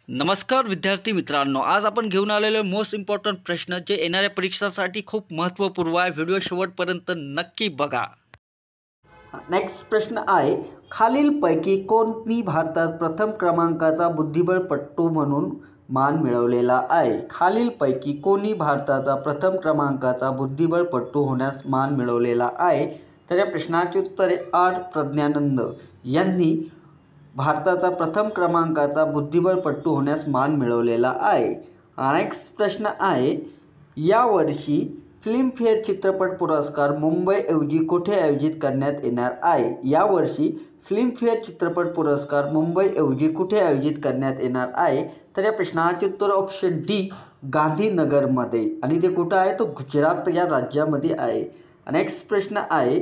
नमस्कार विद्यार्थी मित्रांनो, आज आपण घेऊन आलेले मोस्ट इम्पॉर्टंट प्रश्न जे येणाऱ्या परीक्षांसाठी खूप महत्त्वपूर्ण आहे। व्हिडिओ शेवटपर्यंत नक्की बघा। नेक्स्ट प्रश्न आहे, खालीलपैकी कोणती भारतात प्रथम क्रमांकाचा बुद्धिबळपटू म्हणून मान मिळवलेला आहे? खालीलपैकी कोणी भारताचा प्रथम क्रमांकाचा बुद्धिबळपटू होण्यास मान मिळवलेला आहे? तर या प्रश्नाचे उत्तर आहे आर प्रज्ञानंद यांनी भारताचा प्रथम क्रमांकाचा बुद्धिबळपटू होण्यास मान मिळवलेला आहे। नेक्स्ट प्रश्न आहे, यावर्षी फिल्मफेअर चित्रपट पुरस्कार मुंबईऐवजी कुठे आयोजित करण्यात येणार आहे? यावर्षी फिल्मफेअर चित्रपट पुरस्कार मुंबईऐवजी कुठे आयोजित करण्यात येणार आहे? तर या प्रश्नाचे उत्तर ऑप्शन डी गांधीनगरमध्ये, आणि ते कुठं आहे? तो गुजरात या राज्यामध्ये आहे। नेक्स्ट प्रश्न आहे,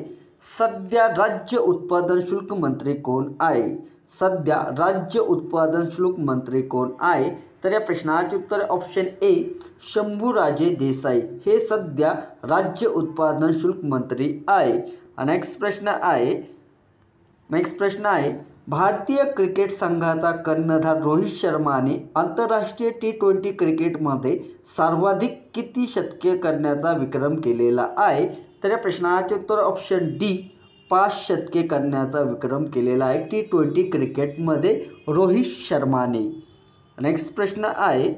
सध्या राज्य उत्पादन शुल्क मंत्री कोण आहे? सध्या राज्य उत्पादन शुल्क मंत्री कोण आहे? तर या प्रश्नाचे उत्तर ऑप्शन ए शंभूराजे देसाई हे सध्या राज्य उत्पादन शुल्क मंत्री आहे। नेक्स्ट प्रश्न आहे, भारतीय क्रिकेट संघाचा कर्णधार रोहित शर्माने आंतरराष्ट्रीय T20 क्रिकेटमध्ये सर्वाधिक किती शतके करण्याचा विक्रम केलेला आहे? तर या प्रश्नाचे उत्तर ऑप्शन डी 5 शतके करण्याचा विक्रम केलेला आहे T20 क्रिकेटमध्ये रोहित शर्माने। नेक्स्ट प्रश्न आहे,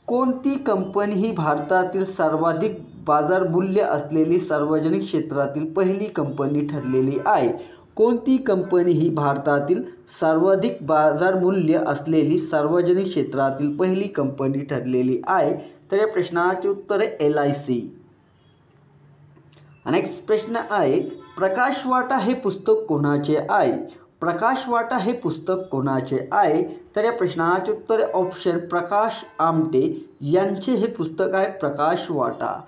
कोणती कंपनी ही भारतातील सर्वाधिक बाजार मूल्य असलेली सार्वजनिक क्षेत्रातील पहिली कंपनी ठरलेली आहे? कोणती कंपनी ही भारतातील सर्वाधिक बाजार मूल्य असलेली सार्वजनिक क्षेत्रातील पहिली कंपनी ठरलेली आहे? तर या प्रश्नाचे उत्तर आहे LIC। नेक्स्ट प्रश्न आहे, प्रकाशवाटा हे पुस्तक कोणाचे आहे? प्रकाशवाटा हे पुस्तक कोणाचे आहे? तर या प्रश्नाचे उत्तर ऑप्शन प्रकाश आमटे यांचे हे पुस्तक आहे प्रकाशवाटा।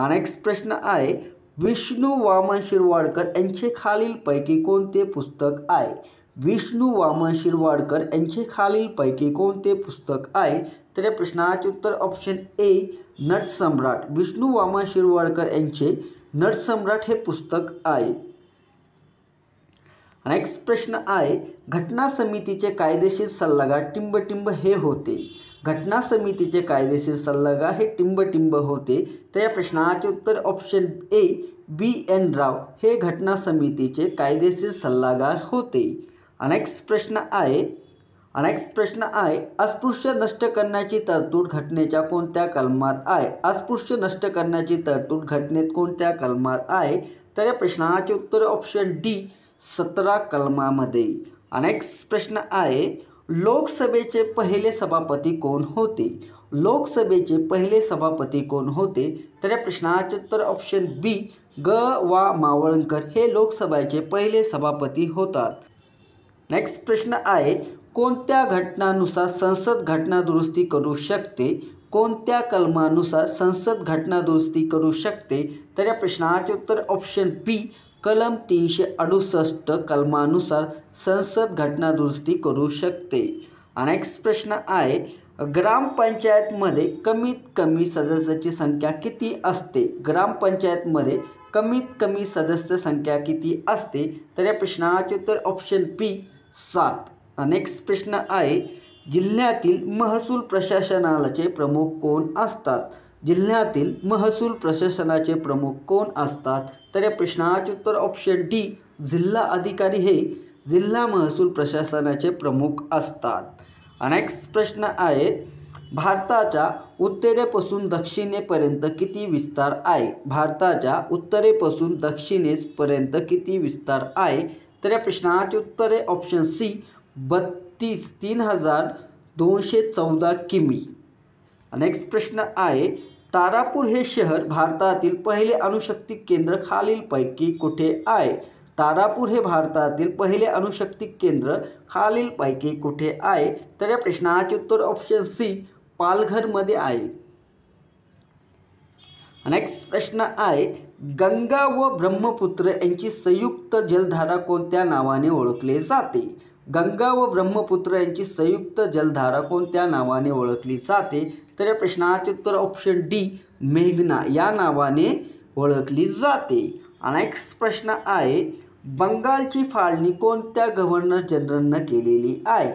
नेक्स्ट प्रश्न आहे, विष्णू वामन शिरवाडकर यांचे खालीलपैकी कोणते पुस्तक आहे? विष्णू वामन शिरवाडकर यांचे खालीलपैकी कोणते पुस्तक आहे? तर या प्रश्नाचे उत्तर ऑप्शन ए नटसम्राट। विष्णू वामन शिरवाडकर यांचे नटसम्राट हे पुस्तक आहे। नेक्स्ट प्रश्न आहे, घटना समितीचे कायदेशीर सल्लागार टिंबटिंब हे होते? घटना समितीचे कायदेशीर सल्लागार हे टिंबटिंब होते। तर या प्रश्नाचे उत्तर ऑप्शन ए BN राव हे घटना समितीचे कायदेशीर सल्लागार होते। नेक्स्ट प्रश्न आहे, अस्पृश्य नष्ट करण्याची तरतूद घटनेच्या कोणत्या कलमात आहे? अस्पृश्य नष्ट करण्याची तरतूद घटनेत कोणत्या कलमात आहे? तर या प्रश्नाचे उत्तर ऑप्शन डी 17 कलमामध्ये। नेक्स्ट प्रश्न आहे, लोकसभेचे पहिले सभापती कोण होते? लोकसभेचे पहिले सभापती कोण होते? तर या प्रश्नाचे उत्तर ऑप्शन बी वा मावळणकर हे लोकसभेचे पहिले सभापती होतात। नेक्स्ट प्रश्न आहे, कोणत्या घटनानुसार संसद घटना दुरुस्ती करू शकते? कोणत्या कलमानुसार संसद घटना दुरुस्ती करू शकते? तर या प्रश्नाचे उत्तर ऑप्शन बी कलम 368 कलमानुसार संसद घटना दुरुस्ती करू शकते। नेक्स्ट प्रश्न आहे, ग्रामपंचायतमध्ये कमीत कमी सदस्याची संख्या किती असते? ग्रामपंचायतमध्ये कमीत कमी सदस्य संख्या किती असते? तर या प्रश्नाचे उत्तर ऑप्शन बी 7। नेक्स्ट प्रश्न आहे, जिल्ह्यातील महसूल प्रशासनाचे प्रमुख कोण असतात? जिल्ह्यातील महसूल प्रशासनाचे प्रमुख कोण असतात? तर या प्रश्नाचे उत्तर ऑप्शन डी जिल्हा अधिकारी हे जिल्हा महसूल प्रशासनाचे प्रमुख असतात। नेक्स्ट प्रश्न आहे, भारताच्या उत्तरेपासून दक्षिणेपर्यंत किती विस्तार आहे? भारताच्या उत्तरेपासून दक्षिणेपर्यंत किती विस्तार आहे? तर या प्रश्नाचे उत्तर आहे ऑप्शन सी 32,214 किमी। नेक्स्ट प्रश्न आहे, तारापूर हे शहर भारतातील पहिले अणुशक्ती केंद्र खालीलपैकी कुठे आहे? तारापूर हे भारतातील पहिले अणुशक्ती केंद्र खालीलपैकी कुठे आहे? तर या प्रश्नाचे उत्तर ऑप्शन सी पालघरमध्ये आहे। नेक्स्ट प्रश्न आहे, गंगा व ब्रह्मपुत्र यांची संयुक्त जलधारा कोणत्या नावाने ओळखली जाते? गंगा व ब्रह्मपुत्र यांची संयुक्त जलधारा कोणत्या नावाने ओळखली जाते? तर या प्रश्नाचे उत्तर ऑप्शन डी मेघना या नावाने ओळखली जाते। नेक्स्ट प्रश्न आहे, बंगालची फाळणी कोणत्या गव्हर्नर जनरलने केलेली आहे?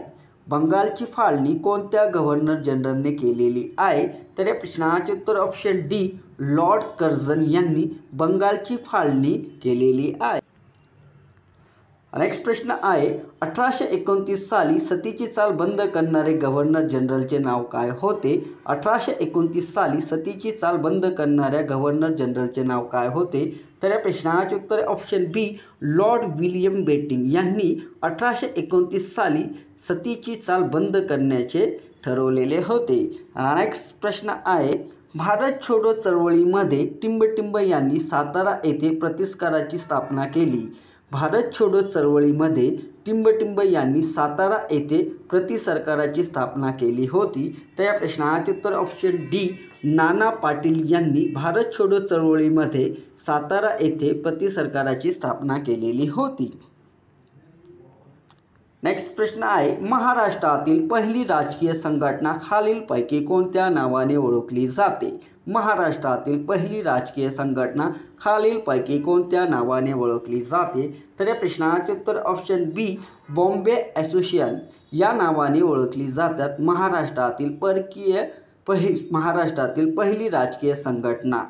बंगालची फाळणी कोणत्या गव्हर्नर जनरलने केलेली आहे? तर या प्रश्नाचे उत्तर ऑप्शन डी लॉर्ड कर्झन यांनी बंगालची फाळणी केलेली आहे. नेक्स्ट प्रश्न आहे 1829 साली सतीची चाल बंद करणारे गव्हर्नर जनरलचे नाव काय होते? 1829 साली सतीची चाल बंद करणाऱ्या गव्हर्नर जनरलचे नाव काय होते? तर या प्रश्नाचे उत्तर ऑप्शन बी लॉर्ड विलियम बेटिंग यांनी 1829 साली सतीची चाल बंद करण्याचे ठरवलेले होते. नेक्स्ट प्रश्न आहे भारत छोडो चळवळीमध्ये टिंबटिंब यांनी सातारा येथे प्रतिस्काराची स्थापना केली. भारत छोडो चळवळीमध्ये टिंबटिंब यांनी सातारा येथे प्रतिसरकाराची स्थापना केली होती. तर या प्रश्नाचे उत्तर ऑप्शन डी नाना पाटील यांनी भारत छोडो चळवळीमध्ये सातारा येथे प्रतिसरकाराची स्थापना केलेली होती. नेक्स्ट प्रश्न आहे महाराष्ट्रातील पहिली राजकीय संघटना खालीलपैकी कोणत्या नावाने ओळखली जाते? महाराष्ट्रातील पहिली राजकीय संघटना खालीलपैकी कोणत्या नावाने ओळखली जाते? तर या प्रश्नाचे उत्तर ऑप्शन बी बॉम्बे असोसिएशन या नावाने ओळखली जातात. महाराष्ट्रातील पहिली राजकीय संघटना.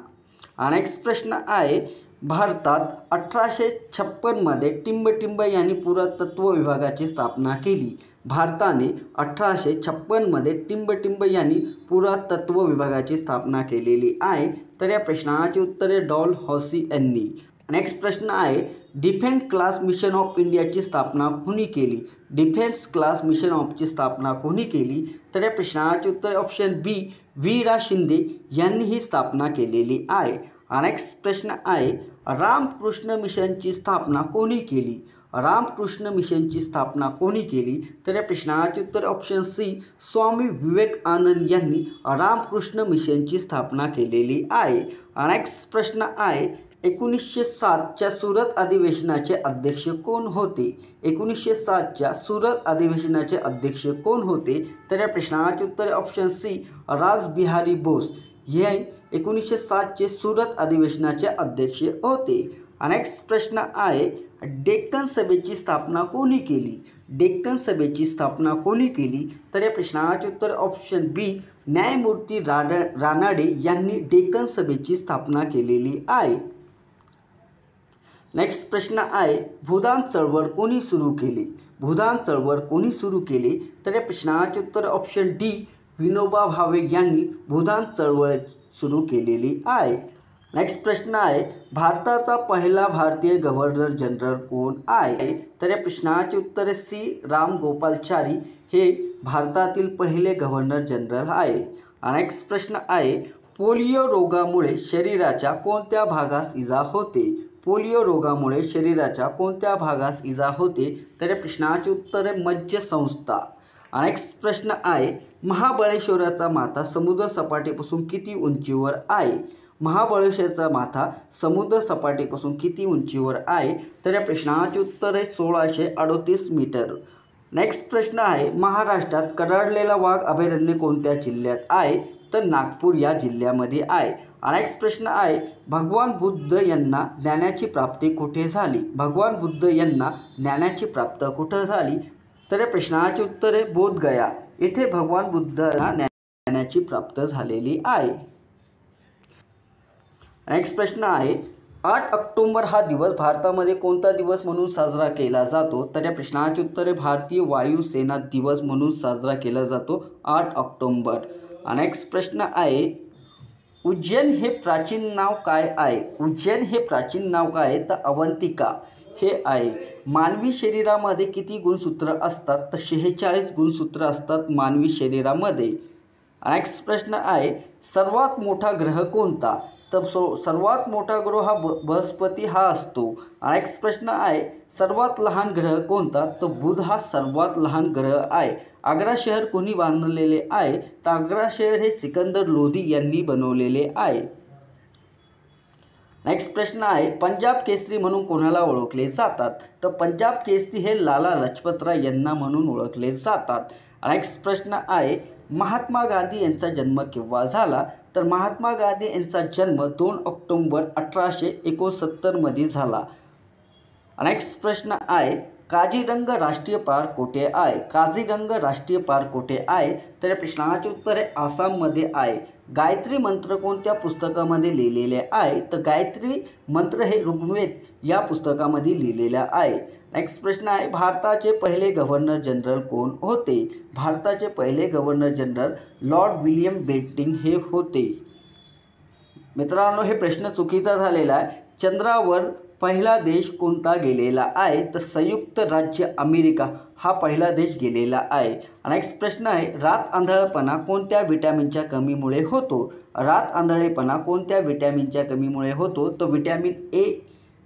नेक्स्ट प्रश्न आहे भारतात 1856 मध्ये टिंबटिंब यांनी पुरातत्व विभागाची स्थापना केली. भारताने 1856 मध्ये टिंबटिंब यांनी पुरातत्व विभागाची स्थापना केलेली आहे. तर या प्रश्नाचे उत्तर डॉल हॉसी यांनी. नेक्स्ट प्रश्न आहे डिफेन्स क्लास मिशन ऑफ इंडियाची स्थापना कोणी केली? डिफेन्स क्लास मिशन ऑफची स्थापना कोणी केली? तर या प्रश्नाचे उत्तर ऑप्शन बी व्ही रा शिंदे यांनी ही स्थापना केलेली आहे. नेक्स्ट प्रश्न आहे रामकृष्ण मिशनची स्थापना कोणी केली? रामकृष्ण मिशनची स्थापना कोणी केली? तर या प्रश्नाचे उत्तर ऑप्शन सी स्वामी विवेकानंद यांनी रामकृष्ण मिशनची स्थापना केलेली आहे. नेक्स्ट प्रश्न आहे 1907च्या सुरत अधिवेशनाचे अध्यक्ष कोण होते? 1907च्या सुरत अधिवेशनाचे अध्यक्ष कोण होते? तर या प्रश्नाचे उत्तर ऑप्शन सी रासबिहारी बोस हे 1907चे सुरत अधिवेशनाचे अध्यक्ष होते. नेक्स्ट प्रश्न आहे डेक्कन सभेची स्थापना कोणी केली? डेक्कन सभेची स्थापना कोणी केली? तर या प्रश्नाचे उत्तर ऑप्शन बी न्यायमूर्ती रानाडे यांनी डेक्कन सभेची स्थापना केलेली आहे. नेक्स्ट प्रश्न आहे भूदान चळवळ कोणी सुरू केली? भूदान चळवळ कोणी सुरू केली? तर या प्रश्नाचे उत्तर ऑप्शन डी विनोबा भावे यांनी भूदान चळवळ सुरू केलेली आहे. नेक्स्ट प्रश्न आहे भारताचा पहिला भारतीय गव्हर्नर जनरल कोण आहे? तर या प्रश्नाचे उत्तर सी रामगोपालाचारी हे भारतातील पहिले गव्हर्नर जनरल आहे. नेक्स्ट प्रश्न आहे पोलिओ रोगामुळे शरीराच्या कोणत्या भागास इजा होते? पोलिओ रोगामुळे शरीराच्या कोणत्या भागास इजा होते? तर या प्रश्नाचे उत्तर आहे मज्जासंस्था. नेक्स्ट प्रश्न आहे महाबळेश्वराचा माथा समुद्र सपाटीपासून किती उंचीवर आहे? महाबळेश्वरचा माथा समुद्र सपाटीपासून किती उंचीवर आहे? तर या प्रश्नाचे उत्तर आहे 1638 मीटर. नेक्स्ट प्रश्न आहे महाराष्ट्रात कडाडलेला वाघ अभयारण्य कोणत्या जिल्ह्यात आहे? तर नागपूर या जिल्ह्यामध्ये आहे. नेक्स्ट प्रश्न आहे भगवान बुद्ध यांना ज्ञानाची प्राप्ती कुठे झाली? भगवान बुद्ध यांना ज्ञानाची प्राप्ती कुठे झाली? तर या प्रश्नाचे उत्तर आहे बोधगया येथे भगवान बुद्धांना ज्ञानाची प्राप्ती झालेली आहे. नेक्स्ट प्रश्न आहे 8 ऑक्टोबर हा दिवस भारतामध्ये कोणता दिवस म्हणून साजरा केला जातो? तर या प्रश्नाचे उत्तर आहे भारतीय वायुसेना दिवस म्हणून साजरा केला जातो 8 ऑक्टोबर. नेक्स्ट प्रश्न आहे उज्जैन हे प्राचीन नाव काय आहे? उज्जैन हे प्राचीन नाव काय आहे? तर अवंतिका हे आहे. मानवी शरीरामध्ये किती गुणसूत्र असतात? तर 46 गुणसूत्र असतात मानवी शरीरामध्ये. नेक्स्ट प्रश्न आहे सर्वात मोठा ग्रह कोणता? तर सर्वात मोठा ग्रह हा बृहस्पती हा असतो. नेक्स्ट प्रश्न आहे सर्वात लहान ग्रह कोणता? तर बुध हा सर्वात लहान ग्रह आहे. आग्रा शहर कोणी बांधलेले आहे? तर आग्रा शहर हे सिकंदर लोधी यांनी बनवलेले आहे. नेक्स्ट प्रश्न आहे पंजाब केसरी म्हणून कोणाला ओळखले जातात? तर पंजाब केसरी हे लाला लजपतराय यांना म्हणून ओळखले जातात. नेक्स्ट प्रश्न आहे महात्मा गांधी यांचा जन्म केव्हा झाला? तर महात्मा गांधी यांचा जन्म 2 ऑक्टोबर 1869 मध्ये झाला. नेक्स्ट प्रश्न आहे काझीरंगा राष्ट्रीय पार्क कोठे आहे? काझीरंगा राष्ट्रीय पार्क कोठे आहे? तर या प्रश्नाचे उत्तर आहे आसाममध्ये आहे. गायत्री मंत्र कोणत्या पुस्तकामध्ये लिहिलेले आहे? तर गायत्री मंत्र हे ऋग्वेद या पुस्तकामध्ये लिहिलेलं आहे. नेक्स्ट प्रश्न आहे भारताचे पहिले गव्हर्नर जनरल कोण होते? भारताचे पहिले governor general Lord William Bentinck हे होते. मित्रांनो, हे प्रश्न चुकीचा झालेला आहे. चंद्रावर पहिला देश कोणता गेलेला आहे? तर संयुक्त राज्य अमेरिका हा पहिला देश गेलेला आहे. नेक्स्ट प्रश्न आहे रात आंधळेपणा कोणत्या विटॅमिनच्या कमीमुळे होतो? रात आंधळेपणा कोणत्या विटॅमिनच्या कमीमुळे होतो? तर विटॅमिन ए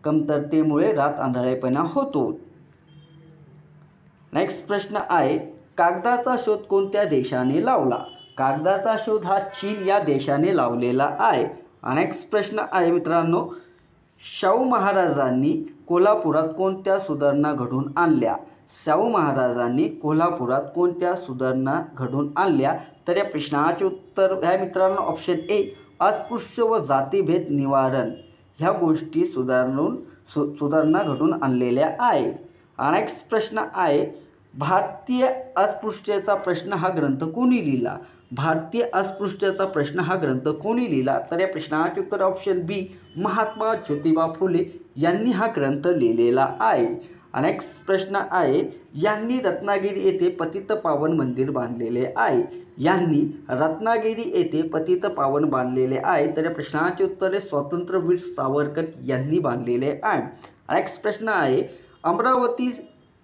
कमतरतेमुळे रात आंधळेपणा होतो. नेक्स्ट प्रश्न आहे कागदाचा शोध कोणत्या देशाने लावला? कागदाचा शोध हा चीन या देशाने लावलेला आहे. नेक्स्ट प्रश्न आहे मित्रांनो शाहू महाराजांनी कोल्हापुरात कोणत्या सुधारणा घडवून आणल्या? शाहू महाराजांनी कोल्हापुरात कोणत्या सुधारणा घडवून आणल्या? तर या प्रश्नाचे उत्तर आहे मित्रांनो ऑप्शन ए अस्पृश्य व जातीभेद निवारण ह्या गोष्टी सुधारणा घडवून आणलेल्या आहे. नेक्स्ट प्रश्न आहे भारतीय अस्पृश्यतेचा प्रश्न हा ग्रंथ कोणी लिहिला? भारतीय अस्पृश्यतेचा प्रश्न हा ग्रंथ कोणी लिहिला? तर या प्रश्नाचे उत्तर ऑप्शन बी महात्मा ज्योतिबा फुले यांनी हा ग्रंथ लिहिलेला आहे. नेक्स्ट प्रश्न आहे यांनी रत्नागिरी येथे पतितपावन मंदिर बांधलेले आहे. यांनी रत्नागिरी येथे पतितपावन बांधलेले आहे. तर या प्रश्नाचे उत्तर आहे स्वातंत्र्यवीर सावरकर यांनी बांधलेले आहे. नेक्स्ट प्रश्न आहे अमरावती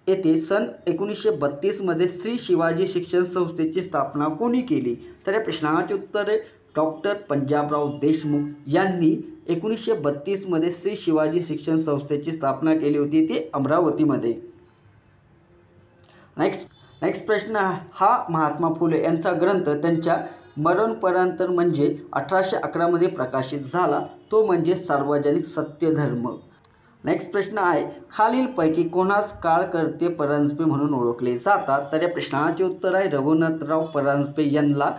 येथे सन 1932 मध्ये श्री शिवाजी शिक्षण संस्थेची स्थापना कोणी केली? तर या प्रश्नाचे उत्तर आहे डॉक्टर पंजाबराव देशमुख यांनी 1932 मध्ये श्री शिवाजी शिक्षण संस्थेची स्थापना केली होती, ते अमरावतीमध्ये. नेक्स्ट प्रश्न हा महात्मा फुले यांचा ग्रंथ त्यांच्या मरणोपरांतर म्हणजे 1811 मध्ये प्रकाशित झाला, तो म्हणजे सार्वजनिक सत्यधर्म. नेक्स्ट प्रश्न आहे खालीलपैकी कोणास काळकर्ते परांजपे म्हणून ओळखले जातात? तर या प्रश्नाचे उत्तर आहे रघुनाथराव परांजपे यांना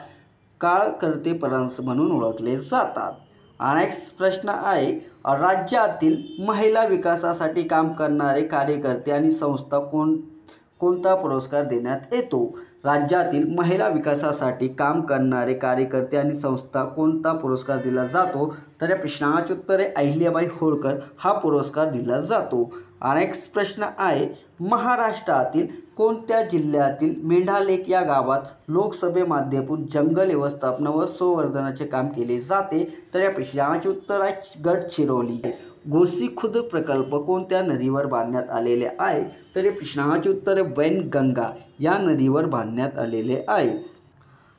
काळकर्ते परांजपे म्हणून ओळखले जातात. नेक्स्ट प्रश्न आहे राज्यातील महिला विकासासाठी काम करणारे कार्यकर्ते आणि संस्था कोणता पुरस्कार देण्यात येतो? राज्यातील महिला विकासासाठी काम करणारे कार्यकर्ते आणि संस्था कोणता पुरस्कार दिला जातो? तर या प्रश्नाचे उत्तर आहे अहिल्याबाई होळकर हा पुरस्कार दिला जातो. नेक्स्ट प्रश्न आहे महाराष्ट्रातील कोणत्या जिल्ह्यातील मेंढालेक या गावात लोकसभेमाध्यमातून जंगल व्यवस्थापन व संवर्धनाचे काम केले जाते? तर या प्रश्नाचे उत्तर आहे गडचिरोली. गोसीखुर्द प्रकल्प कोणत्या नदीवर बांधण्यात आलेले आहे? तर या प्रश्नाचे उत्तर आहे वैनगंगा या नदीवर बांधण्यात आलेले आहे.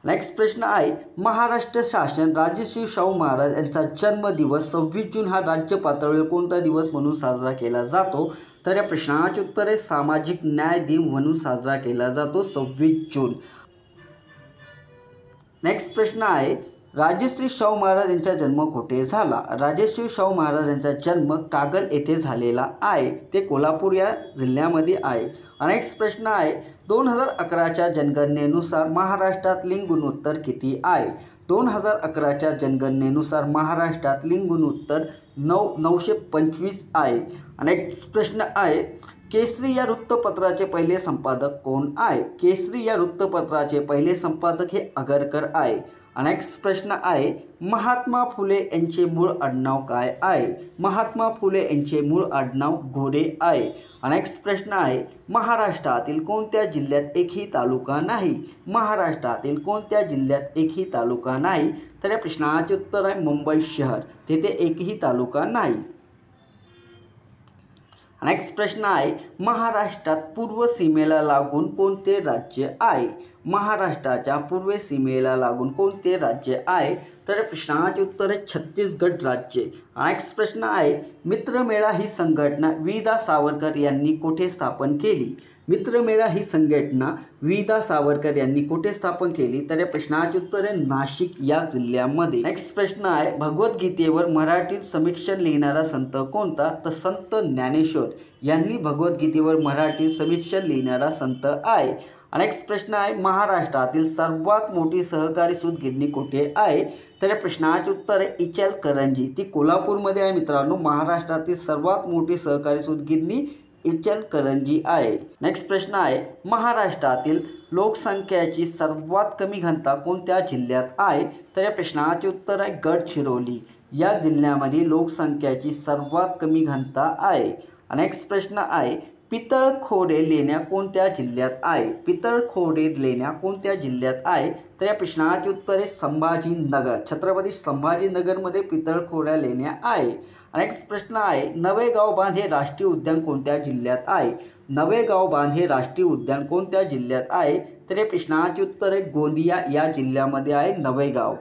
नेक्स्ट प्रश्न आहे महाराष्ट्र शासन राजश्री शाहू महाराज यांचा जन्मदिवस 26 जून हा राज्य पातळीवर कोणता दिवस म्हणून साजरा केला जातो? तर या प्रश्नाचे उत्तर आहे सामाजिक न्याय दिन म्हणून साजरा केला जातो 26 जून. नेक्स्ट प्रश्न आहे राजश्री शाहू महाराज यांचा जन्म कुठे झाला? राजश्री शाहू महाराज यांचा जन्म कागल येथे झालेला आहे, ते कोल्हापूर या जिल्ह्यामध्ये आहे. नेक्स्ट प्रश्न आहे 2011च्या जनगणनेनुसार महाराष्ट्रात लिंग गुणोत्तर किती आहे? 2011च्या जनगणनेनुसार महाराष्ट्रात लिंग गुणोत्तर 925 आहे. नेक्स्ट प्रश्न आहे केसरी या वृत्तपत्राचे पहिले संपादक कोण आहे? केसरी या वृत्तपत्राचे पहिले संपादक हे आगरकर आहे. नेक्स्ट प्रश्न आहे महात्मा फुले यांचे मूळ आडनाव काय आहे? महात्मा फुले यांचे मूळ आडनाव गोरे आहे. नेक्स्ट प्रश्न आहे महाराष्ट्रातील कोणत्या जिल्ह्यात एकही तालुका नाही? महाराष्ट्रातील कोणत्या जिल्ह्यात एकही तालुका नाही? तर या प्रश्नाचे उत्तर आहे मुंबई शहर, तेथे एकही तालुका नाही. नेक्स्ट प्रश्न आहे महाराष्ट्रात पूर्व सीमेला लागून कोणते राज्य आहे? महाराष्ट्राच्या पूर्व सीमेला लागून कोणते राज्य आहे? तर प्रश्नाचे उत्तर आहे छत्तीसगड राज्य. नेक्स्ट प्रश्न आहे मित्रमेळा ही संघटना वि.दा. सावरकर यांनी कुठे स्थापन केली? मित्रमेळा ही संघटना वि.दा. सावरकर यांनी कुठे स्थापन केली? तर या प्रश्नाचे उत्तर आहे नाशिक या जिल्ह्यामध्ये. नेक्स्ट प्रश्न आहे भगवद्गीतेवर मराठीत समीक्षण लिहिणारा संत कोणता? तर संत ज्ञानेश्वर यांनी भगवद्गीतेवर मराठीत समीक्षण लिहिणारा संत आहे. नेक्स्ट प्रश्न आहे महाराष्ट्रातील सर्वात मोठी सहकारी सूतगिरणी कुठे आहे? तर या प्रश्नाचे उत्तर आहे इचलकरंजी, ती कोल्हापूरमध्ये आहे मित्रांनो. महाराष्ट्रातील सर्वात मोठी सहकारी सूतगिरणी इचलकरंजी आहे. नेक्स्ट प्रश्न आहे, महाराष्ट्रातील लोकसंख्येची सर्वात कमी घनता कोणत्या जिल्ह्यात आहे? तर या प्रश्नाचे उत्तर आहे गडचिरोली. या जिल्ह्यामध्ये लोकसंख्येची सर्वात कमी घनता आहे. नेक्स्ट प्रश्न आहे, पितळखोरे लेण्या कोणत्या जिल्ह्यात आहे? पितळखोरे लेण्या कोणत्या जिल्ह्यात आहे? तर या प्रश्नाचे उत्तर आहे संभाजीनगर. छत्रपती संभाजीनगरमध्ये पितळखोऱ्या लेण्या आहे. नेक्स्ट प्रश्न आहे, नवेगाव बांध हे राष्ट्रीय उद्यान कोणत्या जिल्ह्यात आहे? नवेगाव बांध हे राष्ट्रीय उद्यान कोणत्या जिल्ह्यात आहे? तर या प्रश्नाचे उत्तर आहे गोंदिया या जिल्ह्यामध्ये आहे नवेगाव.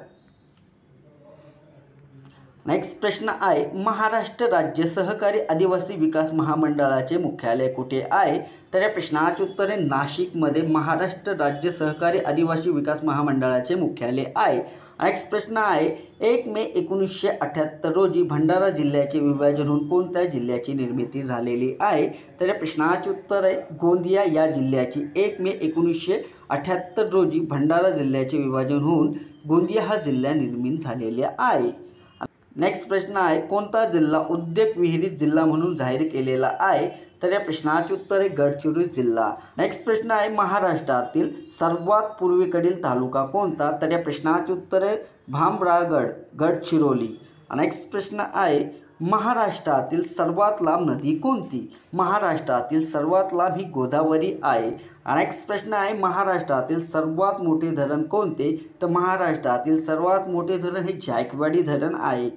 नेक्स्ट प्रश्न आहे, महाराष्ट्र राज्य सहकारी आदिवासी विकास महामंडळाचे मुख्यालय कुठे आहे? तर या प्रश्नाचे उत्तर आहे नाशिकमध्ये महाराष्ट्र राज्य सहकारी आदिवासी विकास महामंडळाचे मुख्यालय आहे. नेक्स्ट प्रश्न आहे, 1 मे 1978 रोजी भंडारा जिल्ह्याचे विभाजन होऊन कोणत्या जिल्ह्याची निर्मिती झालेली आहे? तर या प्रश्नाचे उत्तर आहे गोंदिया या जिल्ह्याची. 1 मे 1978 रोजी भंडारा जिल्ह्याचे विभाजन होऊन गोंदिया हा जिल्हा निर्मित झालेला आहे. नेक्स्ट प्रश्न आहे, कोणता जिल्हा उद्योग विहिरीत जिल्हा म्हणून जाहीर केलेला आहे? तर या प्रश्नाचे उत्तर आहे गडचिरोली जिल्हा. नेक्स्ट प्रश्न आहे, महाराष्ट्रातील सर्वात पूर्वेकडील तालुका कोणता? तर या प्रश्नाचे उत्तर आहे भामरागड गडचिरोली. नेक्स्ट प्रश्न आहे, महाराष्ट्रातील सर्वात लांब नदी कोणती? महाराष्ट्रातील सर्वात लांब ही गोदावरी आहे. नेक्स्ट प्रश्न आहे, महाराष्ट्रातील सर्वात मोठे धरण कोणते? तर महाराष्ट्रातील सर्वात मोठे धरण हे जायकवाडी धरण आहे.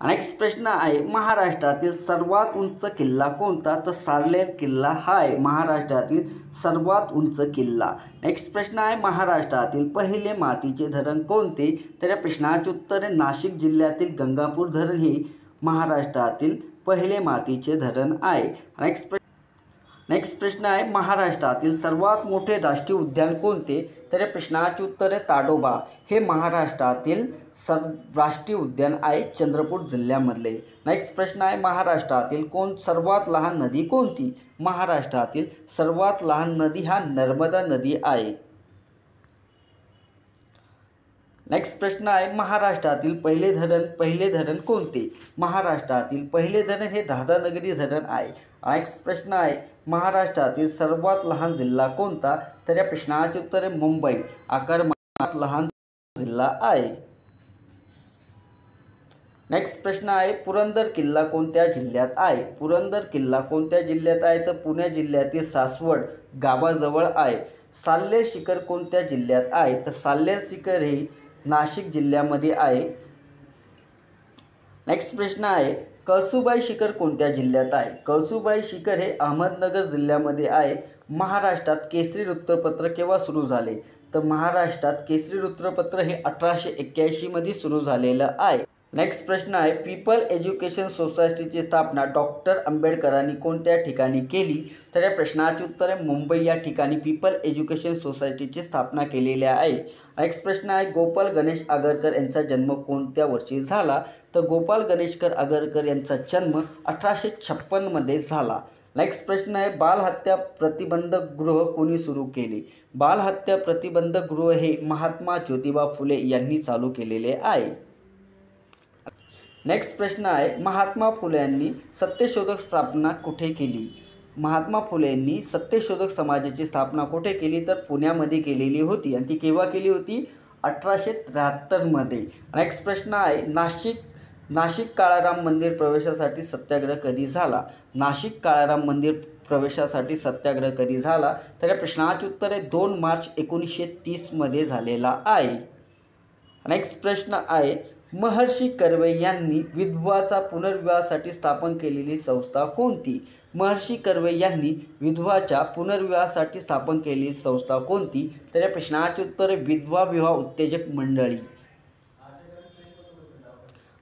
नेक्स्ट प्रश्न आहे, महाराष्ट्रातील सर्वात उंच किल्ला कोणता? तर सार्लेर किल्ला हा आहे महाराष्ट्रातील सर्वात उंच किल्ला. नेक्स्ट प्रश्न आहे, महाराष्ट्रातील पहिले मातीचे धरण कोणते? तर या प्रश्नाचे उत्तर आहे नाशिक जिल्ह्यातील गंगापूर धरण हे महाराष्ट्रातील पहिले मातीचे धरण आहे. नेक्स्ट प्रश्न आहे, महाराष्ट्रातील सर्वात मोठे राष्ट्रीय उद्यान कोणते? तर या प्रश्नाचे उत्तर आहे ताडोबा. हे महाराष्ट्रातील राष्ट्रीय उद्यान आहे चंद्रपूर जिल्ह्यामधले. नेक्स्ट प्रश्न आहे, महाराष्ट्रातील सर्वात लहान नदी कोणती? महाराष्ट्रातील सर्वात लहान नदी हा नर्मदा नदी आहे. नेक्स्ट प्रश्न आहे, महाराष्ट्रातील पहिले धरण कोणते? महाराष्ट्रातील पहिले धरण हे राधानगरी धरण आहे. नेक्स्ट प्रश्न आहे, महाराष्ट्रातील सर्वात लहान जिल्हा कोणता? तर या प्रश्नाचे उत्तर आहे मुंबई. आकारात लहान जिल्हा आहे. नेक्स्ट प्रश्न आहे, पुरंदर किल्ला कोणत्या जिल्ह्यात आहे? पुरंदर किल्ला कोणत्या जिल्ह्यात आहे? तर पुणे जिल्ह्यातील सासवड गावाजवळ आहे. साल्हेर शिखर कोणत्या जिल्ह्यात आहे? तर साल्हेर शिखर हे नाशिक जिल्ह्यामध्ये आहे. नेक्स्ट प्रश्न आहे, कळसुबाई शिखर कोणत्या जिल्ह्यात आहे? कळसुबाई शिखर हे अहमदनगर जिल्ह्यामध्ये आहे. महाराष्ट्रात केसरी वृत्तपत्र केव्हा सुरू झाले? तर महाराष्ट्रात केसरी वृत्तपत्र हे 1881 मध्ये सुरू झालेलं आहे. नेक्स्ट प्रश्न आहे, पीपल एज्युकेशन सोसायटीची स्थापना डॉक्टर आंबेडकरांनी कोणत्या ठिकाणी केली? तर या प्रश्नाचे उत्तर आहे मुंबई या ठिकाणी पीपल एज्युकेशन सोसायटीची स्थापना केलेली आहे. नेक्स्ट प्रश्न आहे, गोपाल गणेश आगरकर यांचा जन्म कोणत्या वर्षी झाला? तर गोपाल गणेशकर आगरकर यांचा जन्म 1856 मध्ये झाला. नेक्स्ट प्रश्न आहे, बालहत्या प्रतिबंधक गृह कोणी सुरू केले? बालहत्या प्रतिबंधक गृह हे महात्मा ज्योतिबा फुले यांनी चालू केलेले आहे. नेक्स्ट प्रश्न आहे, महात्मा फुले यांनी सत्यशोधक स्थापना कुठे केली? महात्मा फुले यांनी सत्यशोधक समाजाची स्थापना कुठे केली? तर पुण्यामध्ये केलेली होती. आणि ती केव्हा केली होती? 1873 मध्ये. नेक्स्ट प्रश्न आहे, नाशिक काळाराम मंदिर प्रवेशासाठी सत्याग्रह कधी झाला? नाशिक काळाराम मंदिर प्रवेशासाठी सत्याग्रह कधी झाला? तर या प्रश्नाचे उत्तर आहे 2 मार्च 1930 मध्ये झालेला आहे. नेक्स्ट प्रश्न आहे, महर्षी कर्वे यांनी विधवाचा पुनर्विवाहासाठी स्थापन केलेली संस्था कोणती? महर्षी कर्वे यांनी विधवाच्या पुनर्विवाहासाठी स्थापन केलेली संस्था कोणती? तर या प्रश्नाचे उत्तर आहे विधवा विवाह उत्तेजक मंडळी.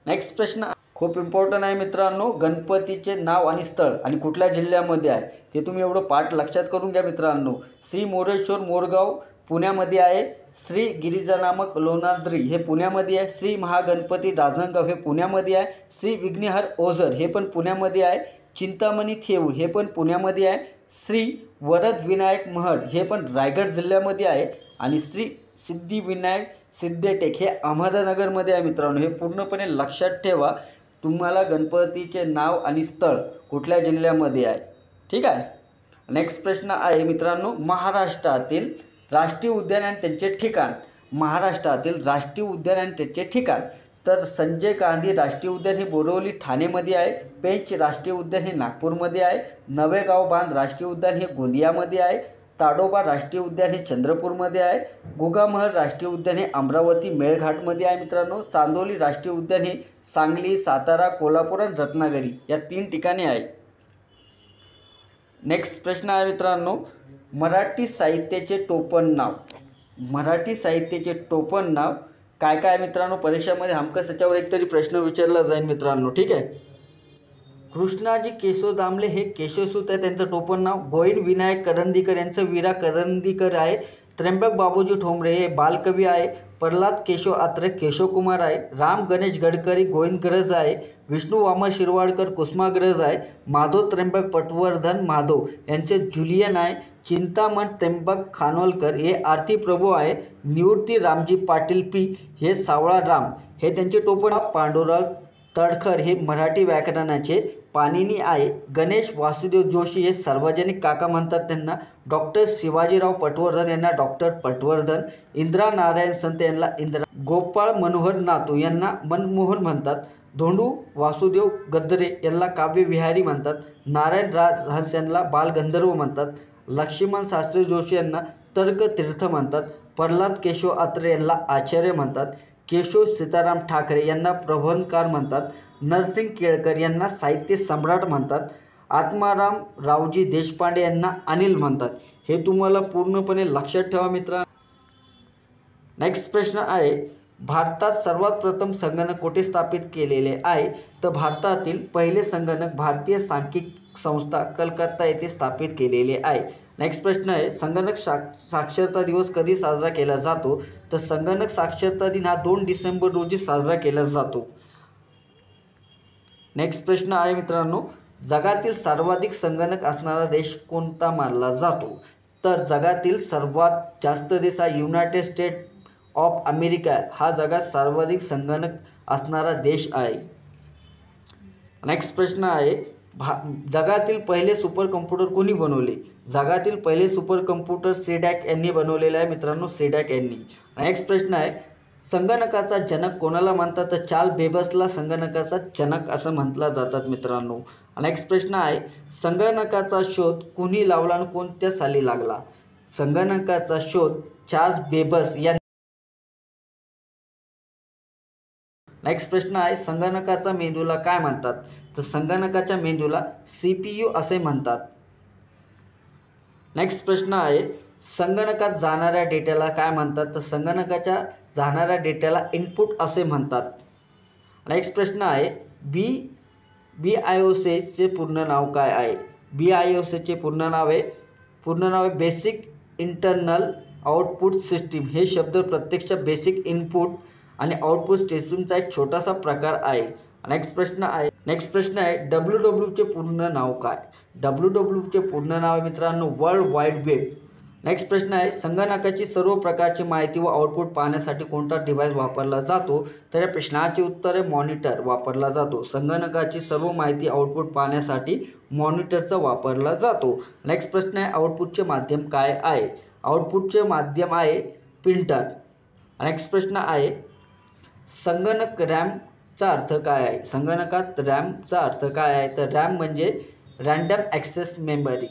नेक्स्ट प्रश्न खूप इम्पॉर्टंट आहे मित्रांनो, गणपतीचे नाव आणि स्थळ आणि कुठल्या जिल्ह्यामध्ये आहे ते तुम्ही एवढं पाठ लक्षात करून घ्या मित्रांनो. श्री मोरेश्वर मोरगाव पुण्यामध्ये आहे. श्री गिरिजानामक लोणाद्री हे पुण्यामध्ये आहे. श्री महागणपती राजनगाव हे पुण्यामध्ये आहे. श्री विघ्नहर ओझर हे पण पुण्यामध्ये आहे. चिंतामणी थेऊर हे पण पुण्यामध्ये आहे. श्री वरद विनायक महड हे पण रायगड जिल्ह्यामध्ये आहे. आणि श्री सिद्धिविनायक सिद्धटेक हे अहमदनगरमध्ये आहे मित्रांनो. हे पूर्णपणे लक्षात ठेवा. तुम्हाला गणपतीचे नाव आणि स्थळ कुठल्या जिल्ह्यामध्ये आहे. ठीक आहे. नेक्स्ट प्रश्न आहे मित्रांनो, महाराष्ट्रातील राष्ट्रीय उद्यान आणि त्यांचे ठिकाण. महाराष्ट्रातील राष्ट्रीय उद्यान आणि त्याचे ठिकाण. तर संजय गांधी राष्ट्रीय उद्यान हे बोरिवली ठाणेमध्ये आहे. पेंच राष्ट्रीय उद्यान हे नागपूरमध्ये आहे. नवेगाव बांध राष्ट्रीय उद्यान हे गोंदियामध्ये आहे. ताडोबा राष्ट्रीय उद्यान हे चंद्रपूरमध्ये आहे. गोगामहल राष्ट्रीय उद्यान हे अमरावती मेळघाटमध्ये आहे मित्रांनो. चांदोली राष्ट्रीय उद्यान हे सांगली, सातारा, कोल्हापूर आणि रत्नागिरी या 3 ठिकाणी आहे. नेक्स्ट प्रश्न आहे मित्रांनो, मराठी साहित्याचे टोपण नाव. मराठी साहित्याचे टोपण नाव काय काय मित्रांनो, परीक्षामध्ये हमखास याच्यावर एक तरी प्रश्न विचारला जाईल मित्रांनो. ठीक आहे. कृष्णाजी केशव दामले हे केशवसूत आहे त्यांचं टोपण नाव. गोविंद विनायक करंदीकर यांचं वीरा करंदीकर आहे. त्र्यंबक बाबूजी ठोंबरे हे बालकवी आहे. प्रल्हाद केशव आत्रे केशवकुमार आहे. राम गणेश गडकरी गोविंदग्रज आहे. विष्णू वामन शिरवाडकर कुसुमाग्रज आहे. माधव त्र्यंबक पटवर्धन माधव यांचे जुलियन आहे. चिंतामण त्र्यंबक खानोलकर हे आरती प्रभू आहे. निवृत्ती रामजी पाटील पी हे सावळा राम हे त्यांचे टोपण. पांडुरंग तडखर हे मराठी व्याकरणाचे पाणिनी आहे. गणेश वासुदेव जोशी हे सार्वजनिक काका म्हणतात त्यांना. डॉक्टर शिवाजीराव पटवर्धन यांना डॉक्टर पटवर्धन. इंदिरा नारायण संत यांना इंदिरा. गोपाळ मनोहर नातू यांना मनमोहन म्हणतात. धोंडू वासुदेव गद्दरे यांना काव्यविहारी म्हणतात. नारायण राज हंस यांना बालगंधर्व म्हणतात. लक्ष्मण शास्त्री जोशी यांना तर्कतीर्थ म्हणतात. प्रल्हाद केशव आत्रे यांना आचार्य म्हणतात. केशव सीताराम ठाकरे यांना प्रबंधकार म्हणतात. नरसिंग केळकर यांना साहित्य सम्राट म्हणतात. आत्माराम रावजी देशपांडे यांना अनिल म्हणतात. हे तुम्हाला पूर्णपणे लक्षात ठेवा मित्रांनो. नेक्स्ट प्रश्न आहे, भारतात सर्वात प्रथम संगणक कुठे स्थापित केलेले आहे. तर भारतातील पहिले संगणक भारतीय सांख्यिकी संस्था कलकत्ता येथे स्थापित केलेले आहे. नेक्स्ट प्रश्न आहे, संगणक साक्षरता दिवस कधी साजरा केला जातो. तर संगणक साक्षरता दिन हा 2 डिसेंबर रोजी साजरा केला जातो. नेक्स्ट प्रश्न आहे मित्रांनो, जगातील सर्वाधिक संगणक असणारा देश कोणता मानला जातो. तर जगातील सर्वात जास्त देश हा युनायटेड स्टेट ऑफ अमेरिका हा जगात सर्वाधिक संगणक असणारा देश आहे. नेक्स्ट प्रश्न आहे, जगातील पहिले सुपर कम्प्युटर कोणी बनवले. जगातील पहिले सुपर कम्प्युटर सीडॅक यांनी बनवलेले आहे मित्रांनो, सीडॅक यांनी. नेक्स्ट प्रश्न आहे, संगणकाचा जनक कोणाला म्हणतात. तर चार्ल्स बेबसला संगणकाचा जनक असं म्हटलं जातात मित्रांनो. नेक्स्ट प्रश्न आहे, संगणकाचा शोध कोणी लावला आणि कोणत्या साली लागला. संगणकाचा शोध चार्ल्स बेबस यांनी. नेक्स्ट प्रश्न आहे, संगणकाचा मेंदूला काय म्हणतात. तर संगणकाच्या मेंदूला CPU असे म्हणतात. नेक्स्ट प्रश्न आहे, संगणकात जाणाऱ्या डेटाला काय म्हणतात. तर संगणकाच्या जाणाऱ्या डेटाला इनपुट असे म्हणतात. नेक्स्ट प्रश्न आहे, BIOSचे पूर्ण नाव काय आहे. BIOSचे पूर्ण नाव आहे बेसिक इंटरनल आउटपुट सिस्टीम. हे शब्द प्रत्यक्षात बेसिक इनपुट आणि आउटपुट सिस्टीमचा एक छोटासा प्रकार आहे. नेक्स्ट प्रश्न आहे, WWWचे पूर्ण नाव काय. WWWचे पूर्ण नाव आहे मित्रांनो वर्ल्ड वाईड वेब. नेक्स्ट प्रश्न आहे, संगणकाची सर्व प्रकारची माहिती व आउटपुट पाहण्यासाठी कोणता डिव्हाइस वापरला जातो. तर या प्रश्नाचे उत्तर आहे मॉनिटर वापरला जातो. संगणकाची सर्व माहिती आउटपुट पाहण्यासाठी मॉनिटरचा वापरला जातो. नेक्स्ट प्रश्न आहे, आउटपुटचे माध्यम काय आहे. आउटपुटचे माध्यम आहे प्रिंटर. नेक्स्ट प्रश्न आहे, संगणक रॅमचा अर्थ काय आहे. संगणकात रॅमचा अर्थ काय आहे. तर रॅम म्हणजे रँडम ॲक्सेस मेमरी.